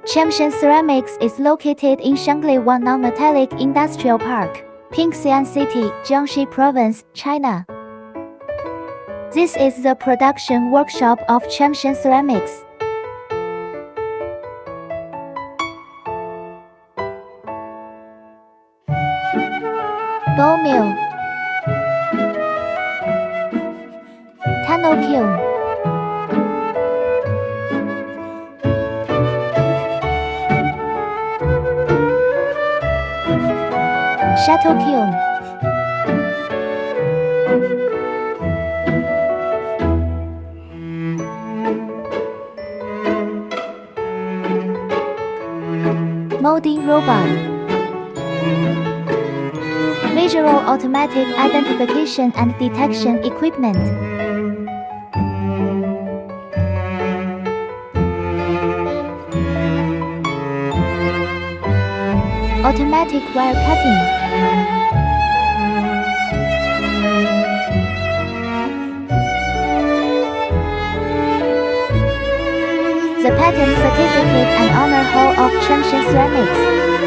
Chemshun Ceramics is located in Shangli-Wang Non-Metallic Industrial Park, Pingxian City, Jiangxi Province, China. This is the production workshop of Chemshun Ceramics. Bowl mill, tunnel kiln, shuttle kiln, molding robot, visual automatic identification and detection equipment, automatic wire cutting, the patent certificate and honor hall of Chemshun Ceramics.